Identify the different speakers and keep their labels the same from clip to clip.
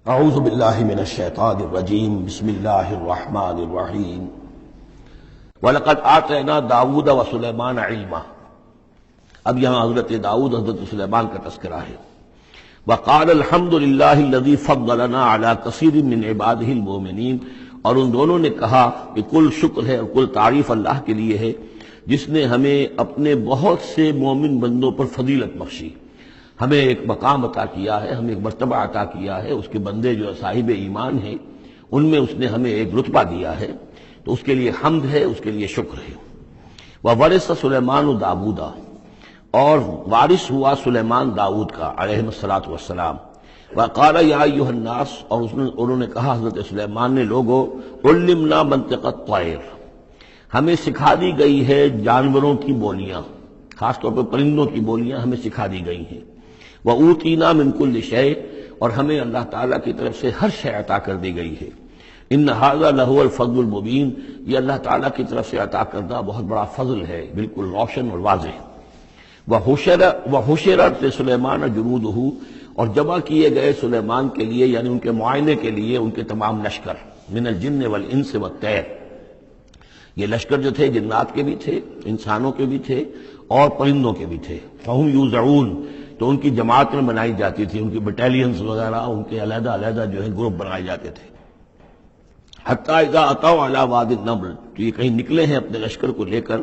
Speaker 1: اعوذ باللہ من الشیطان الرجیم بسم اللہ الرحمن الرحیم وَلَقَدْ آتَيْنَا داؤد وسلیمان علما۔ اب یہاں حضرت داؤد حضرت سلیمان کا تذکرہ ہے۔ وَقَالَ الْحَمْدُ لِلَّهِ الَّذِي فَضَّلَنَا عَلَى كَثِيرٍ مِّنْ عِبَادِهِ الْمُؤْمِنِينَ، اور ان دونوں نے کہا کہ کل شکر ہے اور کل تعریف اللہ کے لیے ہے جس نے ہمیں اپنے بہت سے مومن بندوں پر فضیلت بخشی، ہمیں ایک مقام عطا کیا ہے، ہمیں ایک مرتبہ عطا کیا ہے۔ اس کے بندے جو صاحب ایمان ہیں ان میں اس نے ہمیں ایک رتبہ دیا ہے، تو اس کے لیے حمد ہے، اس کے لیے شکر ہے۔ وَوَرِثَ سُلَيْمَانُ دَاوُودَ، اور وارث ہوا سلیمان داؤد کا علیہ الصلاۃ والسلام۔ وقال یا ایھا الناس، اور انہوں نے کہا حضرت سلیمان نے، لوگو علمنا منطق الطیر، ہمیں سکھا دی گئی ہے جانوروں کی بولیاں، خاص طور پر پرندوں کی بولیاں ہمیں سکھا دی گئی ہیں۔ وَأُوتِینَا مِن كُلِّ شَیْءٍ، اور ہمیں اللہ تعالیٰ کی طرف سے ہر شے عطا کر دی گئی ہے۔ ان ھذا لہو الفضل المبین، یہ اللہ تعالیٰ کی طرف سے عطا کردہ بہت بڑا فضل ہے، بالکل روشن اور واضح۔ وَحُشِرَتْ لِسُلَیْمَانَ جُنُودُهُ، اور جمع کیے گئے سلیمان کے لیے، یعنی ان کے معائنے کے لیے، ان کے تمام لشکر، من الجن والانس والطیر، یہ لشکر جو تھے جنات کے بھی تھے، انسانوں کے بھی تھے اور پرندوں کے بھی تھے۔ فَهُمْ يُوزَعُونَ، تو ان کی جماعتیں بنائی جاتی تھی، ان کی بٹالینز وغیرہ، ان کے علیحدہ علیحدہ جو ہے گروپ بنائے جاتے تھے۔ حتیٰ اذا اتوا علی وادی النمل، تو یہ کہیں نکلے ہیں اپنے لشکر کو لے کر،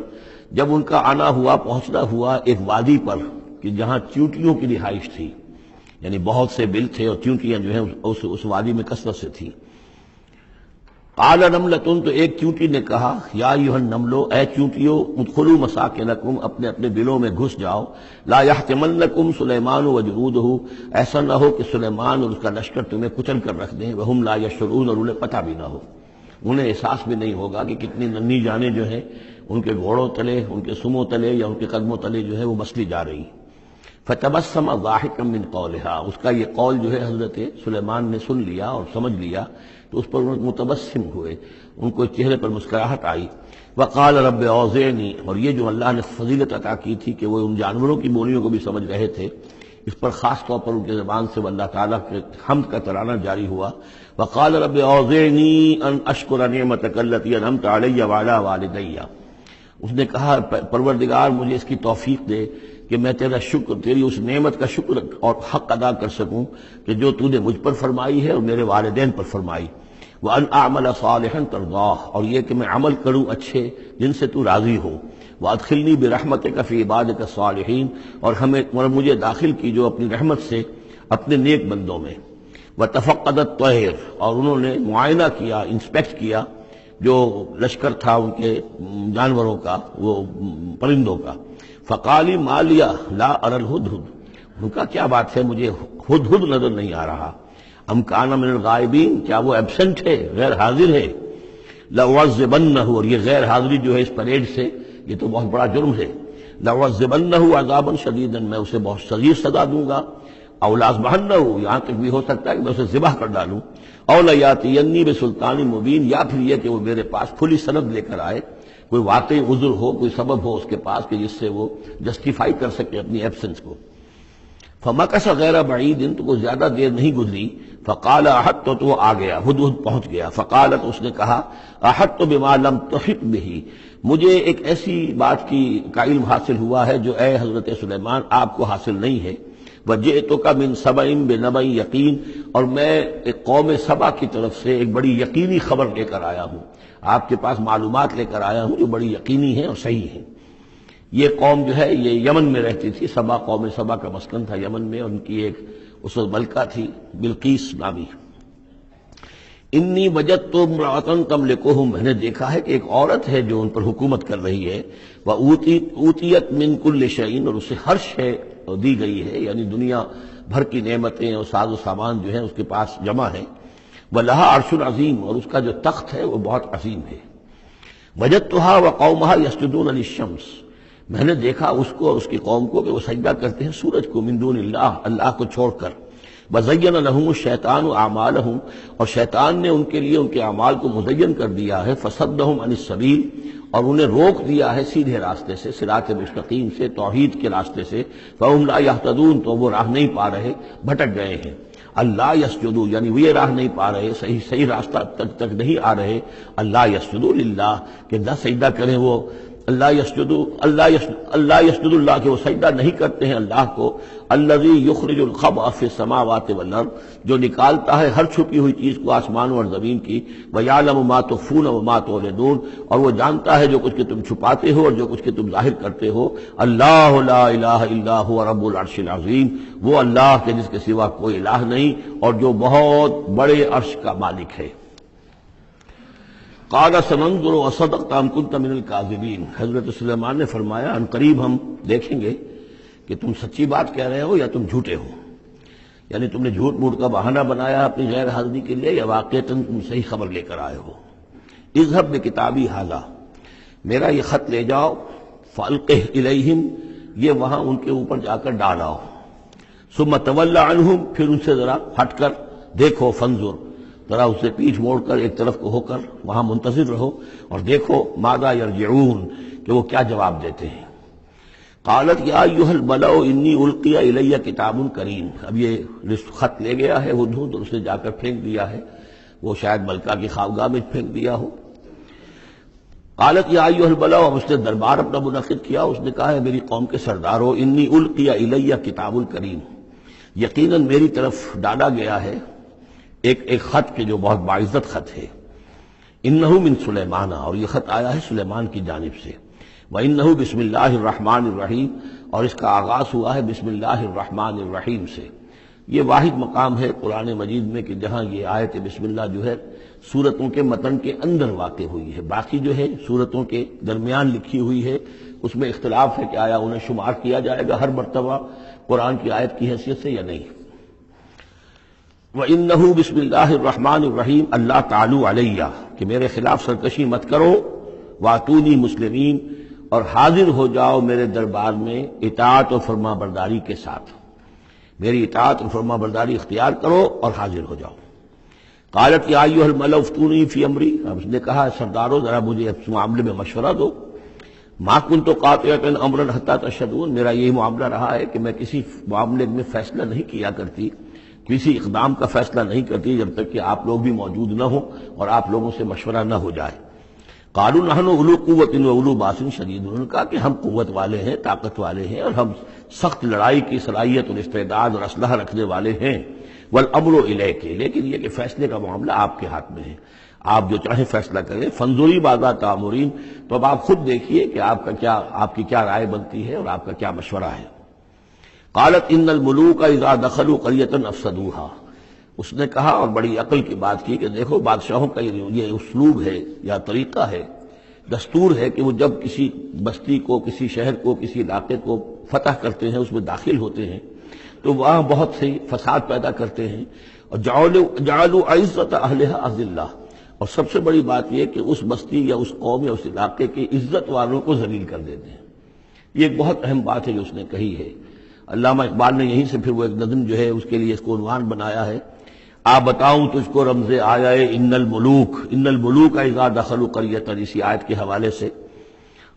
Speaker 1: جب ان کا آنا ہوا، پہنچنا ہوا ایک وادی پر کہ جہاں چیونٹیوں کی رہائش تھی، یعنی بہت سے بل تھے اور چیونٹیاں جو ہیں اس وادی میں کثرت سے تھیں۔ قال نملۃ، تو ایک چیونٹی نے کہا، یا ایھا النمل، اے چیونٹیوں، ادخلوا مساکنکم، اپنے اپنے بلوں میں گھس جاؤ، لا یحطمنکم سلیمان وجنودہ، ایسا نہ ہو کہ سلیمان اور اس کا لشکر تمہیں کچل کر رکھ دیں، وہم لا یشعرون، اور انہیں پتہ بھی نہ ہو، انہیں احساس بھی نہیں ہوگا کہ کتنی ننھی جانیں جو ہیں ان کے گھوڑوں تلے، ان کے سموں تلے یا ان کے قدموں تلے جو ہے وہ مسلی جا رہی۔ فتبسم ضاحکا من قولھا، اس کا یہ قول جو ہے حضرت سلیمان نے سن لیا اور سمجھ لیا، تو اس پر متبسم ہوئے، ان کو چہرے پر مسکراہٹ آئی۔ وقال رب اوزعنی، اور یہ جو اللہ نے فضیلت عطا کی تھی کہ وہ ان جانوروں کی بولیوں کو بھی سمجھ رہے تھے، اس پر خاص طور پر ان کی زبان سے اللہ تعالیٰ کے حمد کا ترانہ جاری ہوا۔ وقال رب اوزعنی ان اشکر نعمتک التی انعمت علی وعلی والدی، اس نے کہا پروردگار مجھے اس کی توفیق دے کہ میں تیرا شکر، تیری اس نعمت کا شکر اور حق ادا کر سکوں کہ جو تو نے مجھ پر فرمائی ہے اور میرے والدین پر فرمائی۔ وَأَنْ أَعْمَلَ صَالِحًا تَرْضَاهُ، اور یہ کہ میں عمل کروں اچھے جن سے تو راضی ہو۔ وَأَدْخِلْنِي بِرَحْمَتِكَ فِي عِبَادِكَ الصَّالِحِينَ، اور مجھے داخل کیجو اپنی رحمت سے اپنے نیک بندوں میں۔ وَتَفَقَّدَ الطَّيْرَ، اور انہوں نے معائنہ کیا، انسپیکٹ کیا جو لشکر تھا ان کے جانوروں کا، وہ پرندوں کا۔ فقالی ما لیا لا اری الہدہد، ان کا کیا بات ہے مجھے ہدہد نظر نہیں آ رہا۔ ام کان من الغائبین، کیا وہ ایبسنٹ ہے، غیر حاضر ہے۔ لأعذبنہ، اور یہ غیر حاضری جو ہے اس پریڈ سے، یہ تو بہت بڑا جرم ہے۔ لأعذبنہ عذابا شدیدا، میں اسے بہت شدید سزا دوں گا۔ او لأذبحنہ، یہاں تک بھی ہو سکتا ہے کہ میں اسے ذبح کر ڈالوں۔ او لیاتینی بسلطان مبین، یا پھر یہ کہ وہ میرے پاس کھلی سند لے کر آئے، کوئی واقعی عذر ہو، کوئی سبب ہو اس کے پاس کہ جس سے وہ جسٹیفائی کر سکے اپنی ایبسنس کو۔ فمکث غیر بعید، تو کوئی زیادہ دیر نہیں گزری۔ فقال احطت، تو وہ آ گیا، ہدہد پہنچ گیا۔ فقالت، اس نے کہا، احطت بما لم تحط به، مجھے ایک ایسی بات کا علم حاصل ہوا ہے جو اے حضرت سلیمان آپ کو حاصل نہیں ہے۔ وجئتک من سبأ بنبأ یقین، اور میں ایک قوم سبا کی طرف سے ایک بڑی یقینی خبر لے کر آیا ہوں، آپ کے پاس معلومات لے کر آیا ہوں جو بڑی یقینی ہیں اور صحیح ہیں۔ یہ قوم جو ہے یہ یمن میں رہتی تھی، سبا، قوم سبا کا مسکن تھا یمن میں، ان کی ایک اس وقت ملکہ تھی بلقیس نامی۔ انی وجدت امرأۃ تملکہم، میں نے دیکھا ہے کہ ایک عورت ہے جو ان پر حکومت کر رہی ہے۔ وأوتیت من کل شیء، اور اسے ہر شے دی گئی ہے، یعنی دنیا بھر کی نعمتیں اور ساز و سامان جو ہیں اس کے پاس جمع ہے۔ وَلَهَا عَرْشٌ عَظِيمٌ، اور اس کا جو تخت ہے وہ بہت عظیم ہے۔ وَجَدتُّهَا وَقَوْمَهَا يَسْجُدُونَ لِلشَّمْسِ، میں نے دیکھا اس کو اور اس کی قوم کو کہ وہ سجدہ کرتے ہیں سورج کو، من دون اللہ، اللہ کو چھوڑ کر۔ وَزَيَّنَ لَهُمُ الشَّيْطَانُ أَعْمَالَهُمْ، اور شیطان نے ان کے لیے ان کے اعمال کو مزین کر دیا ہے۔ فَصَدَّهُمْ عَنِ السَّبِيلِ، اور انہیں روک دیا ہے سیدھے راستے سے، صراط مستقیم سے، توحید کے راستے سے۔ فَهُمْ لَا يَهْتَدُونَ، تو وہ راہ نہیں پا رہے، بھٹک گئے ہیں۔ اللہ یسجدوا، یعنی وہ یہ راہ نہیں پا رہے، صحیح راستہ تک نہیں آ رہے، اللہ یسجدوا للہ، کہ نہ سجدہ کریں وہ اللہ یسجد اللہ کہ وہ سجدہ نہیں کرتے ہیں اللہ کو، الذی یخرج الخبء فی السماوات والارض، جو نکالتا ہے ہر چھپی ہوئی چیز کو آسمانوں اور زمین کی، ویعلم ما تخفون وما تعلنون، اور وہ جانتا ہے جو کچھ کہ تم چھپاتے ہو اور جو کچھ کہ تم ظاہر کرتے ہو، اللہ لا الہ الا هو رب العرش العظیم، وہ اللہ کے جس کے سوا کوئی الہ نہیں اور جو بہت بڑے عرش کا مالک ہے۔ قال سننظر اصدقت ام كنت من الكاذبین، حضرت سلیمان نے فرمایا ان قریب ہم دیکھیں گے کہ تم سچی بات کہہ رہے ہو یا تم جھوٹے ہو، یعنی تم نے جھوٹ موٹ کا بہانہ بنایا اپنی غیر حاضری کے لیے یا واقعتاً تم صحیح خبر لے کر آئے ہو۔ اذهب بکتابی ھذا، میرا یہ خط لے جاؤ، فالقہ الیہم، یہ وہاں ان کے اوپر جا کر ڈالاؤ، ثم تول عنہم، پھر ان سے ذرا ہٹ کر دیکھو، فانظر، ذرا اس سے پیٹھ موڑ کر ایک طرف کو ہو کر وہاں منتظر رہو اور دیکھو ماذا یرجعون، کہ وہ کیا جواب دیتے ہیں۔ قالت یا ایھا الملأ انی القی الی کتاب کریم، اب یہ خط لے گیا ہے ہدہد اور اسے جا کر پھینک دیا ہے، وہ شاید ملکہ کی خوابگاہ میں پھینک دیا ہو۔ قالت یا ایھا الملأ، اب اس نے دربار اپنا منعقد کیا، اس نے کہا ہے میری قوم کے سردارو، انی القی الی کتاب کریم، یقیناً میری طرف ڈالا گیا ہے ایک خط کے جو بہت باعزت خط ہے، انہ من سلیمان، اور یہ خط آیا ہے سلیمان کی جانب سے، وانہ بسم اللہ الرحمن الرحیم، اور اس کا آغاز ہوا ہے بسم اللہ الرحمن الرحیم سے۔ یہ واحد مقام ہے قرآن مجید میں کہ جہاں یہ آیت بسم اللہ جو ہے سورتوں کے متن کے اندر واقع ہوئی ہے، باقی جو ہے سورتوں کے درمیان لکھی ہوئی ہے، اس میں اختلاف ہے کہ آیا انہیں شمار کیا جائے گا ہر مرتبہ قرآن کی آیت کی حیثیت سے یا نہیں۔ وَإِنَّهُ بسم اللہ الرحمن الرحیم اللہ تعالی علیہ، کہ میرے خلاف سرکشی مت کرو، وَأْتُونِي مسلمین، اور حاضر ہو جاؤ میرے دربار میں اطاعت و فرما برداری کے ساتھ، میری اطاعت اور فرما برداری اختیار کرو اور حاضر ہو جاؤ۔ قالت یا ایھا الملأ افتونی فی امری، اب اس نے کہا سردارو ذرا مجھے اس معاملے میں مشورہ دو، ما کنت قاطعۃ امرا حتی تشہدون، میرا یہی معاملہ رہا ہے کہ میں کسی معاملے میں فیصلہ نہیں کیا کرتی، کسی اقدام کا فیصلہ نہیں کرتی جب تک کہ آپ لوگ بھی موجود نہ ہوں اور آپ لوگوں سے مشورہ نہ ہو جائے۔ قالوا نحن اولو قوت و اولو باس شدید، انہوں نے کہا کہ ہم قوت والے ہیں، طاقت والے ہیں، اور ہم سخت لڑائی کی صلاحیت اور استعداد اور اسلحہ رکھنے والے ہیں، والامر الیک، لیکن یہ کہ فیصلے کا معاملہ آپ کے ہاتھ میں ہے، آپ جو چاہیں فیصلہ کریں، فانظری ماذا تأمرین، تو اب آپ خود دیکھیے کہ آپ کی کیا رائے بنتی ہے اور آپ کا کیا مشورہ ہے۔ قالت ان الملوک اذا دخلوا قریۃ افسدوها، اس نے کہا اور بڑی عقل کی بات کی کہ دیکھو بادشاہوں کا یہ اسلوب ہے یا طریقہ ہے، دستور ہے کہ وہ جب کسی بستی کو، کسی شہر کو، کسی علاقے کو فتح کرتے ہیں، اس میں داخل ہوتے ہیں تو وہاں بہت سے فساد پیدا کرتے ہیں، اور جعلوا عزت اہلھا اذلہ، اور سب سے بڑی بات یہ کہ اس بستی یا اس قوم یا اس علاقے کے عزت والوں کو ذلیل کر دیتے ہیں۔ یہ ایک بہت اہم بات ہے جو اس نے کہی ہے۔ علامہ اقبال نے یہیں سے پھر وہ ایک نظم جو ہے اس کے لیے اس کو عنوان بنایا ہے، آ بتاؤں تجھ کو رمز آیا ان الملوک اذا دخلوا قریۃ، اسی آیت کے حوالے سے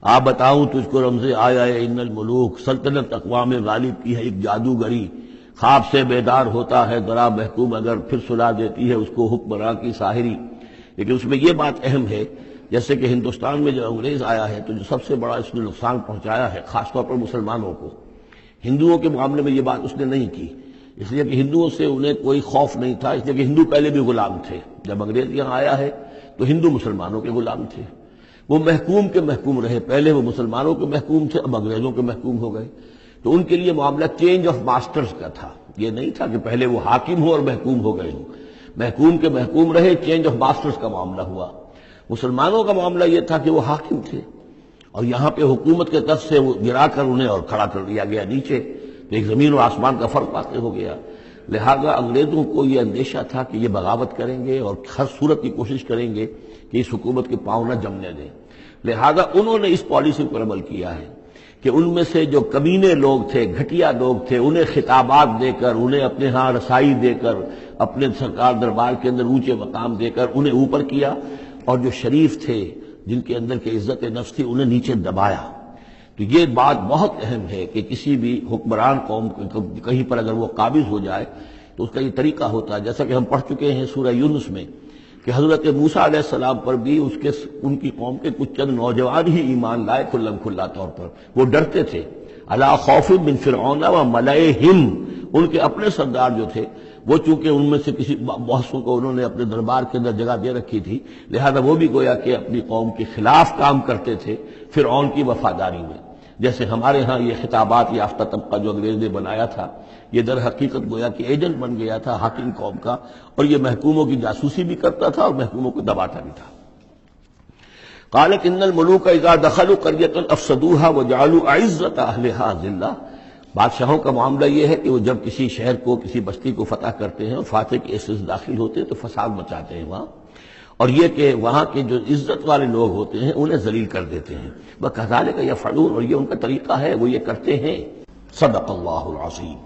Speaker 1: آ بتاؤں تجھ کو رمز آیا ان الملوک، سلطنت اقوام غالب کی ہے ایک جادوگری، خواب سے بیدار ہوتا ہے ذرا محکوم اگر، پھر سلا دیتی ہے اس کو حکمراں کی ساحری۔ لیکن اس میں یہ بات اہم ہے، جیسے کہ ہندوستان میں جب انگریز آیا ہے تو جو سب سے بڑا اس نے نقصان پہنچایا ہے خاص طور پر مسلمانوں کو، ہندوؤں کے معاملے میں یہ بات اس نے نہیں کی، اس لیے کہ ہندوؤں سے انہیں کوئی خوف نہیں تھا، اس لیے کہ ہندو پہلے بھی غلام تھے، جب انگریز یہاں آیا ہے تو ہندو مسلمانوں کے غلام تھے، وہ محکوم کے محکوم رہے، پہلے وہ مسلمانوں کے محکوم تھے، اب انگریزوں کے محکوم ہو گئے، تو ان کے لیے معاملہ چینج آف ماسٹرز کا تھا، یہ نہیں تھا کہ پہلے وہ حاکم ہو اور محکوم ہو گئے ہوں، محکوم کے محکوم رہے، چینج آف ماسٹرز کا معاملہ ہوا۔ مسلمانوں کا معاملہ یہ تھا کہ وہ حاکم تھے اور یہاں پہ حکومت کے تخت سے وہ گرا کر انہیں اور کھڑا کر دیا گیا نیچے، تو ایک زمین و آسمان کا فرق واقع ہو گیا۔ لہذا انگریزوں کو یہ اندیشہ تھا کہ یہ بغاوت کریں گے اور ہر صورت کی کوشش کریں گے کہ اس حکومت کے پاؤں نہ جمنے دیں، لہذا انہوں نے اس پالیسی پر عمل کیا ہے کہ ان میں سے جو کمینے لوگ تھے، گھٹیا لوگ تھے، انہیں خطابات دے کر، انہیں اپنے ہاں رسائی دے کر، اپنے سرکار دربار کے اندر اونچے مقام دے کر انہیں اوپر کیا، اور جو شریف تھے جن کے اندر کے عزت نفس تھی انہیں نیچے دبایا۔ تو یہ بات بہت اہم ہے کہ کسی بھی حکمران قوم کہیں پر اگر وہ قابض ہو جائے تو اس کا یہ طریقہ ہوتا ہے، جیسا کہ ہم پڑھ چکے ہیں سورہ یونس میں کہ حضرت موسیٰ علیہ السلام پر بھی ان کی قوم کے کچھ چند نوجوان ہی ایمان لائے کھلم کھلا طور پر، وہ ڈرتے تھے۔ الا خوف من فرعون و ملئہم، ان کے اپنے سردار جو تھے وہ چونکہ ان میں سے کسی بحثوں کو انہوں نے اپنے دربار کے اندر جگہ دے رکھی تھی، لہذا وہ بھی گویا کہ اپنی قوم کے خلاف کام کرتے تھے فرعون کی وفاداری میں۔ جیسے ہمارے ہاں یہ خطابات یافتہ طبقہ جو انگریز نے بنایا تھا، یہ در حقیقت گویا کہ ایجنٹ بن گیا تھا حاکم قوم کا، اور یہ محکوموں کی جاسوسی بھی کرتا تھا اور محکوموں کو دباتا بھی تھا۔ قالت ان الملوک اذا دخلوا قرية افسدوها وجعلوا اعزة اهلها ذلہ، بادشاہوں کا معاملہ یہ ہے کہ وہ جب کسی شہر کو کسی بستی کو فتح کرتے ہیں اور فاتح کے حصے سے داخل ہوتے ہیں تو فساد مچاتے ہیں وہاں، اور یہ کہ وہاں کے جو عزت والے لوگ ہوتے ہیں انہیں ذلیل کر دیتے ہیں۔ وَكَذَلِكَ يَفْعَلُونَ، اور یہ ان کا طریقہ ہے، وہ یہ کرتے ہیں۔ صدق اللہ العظیم۔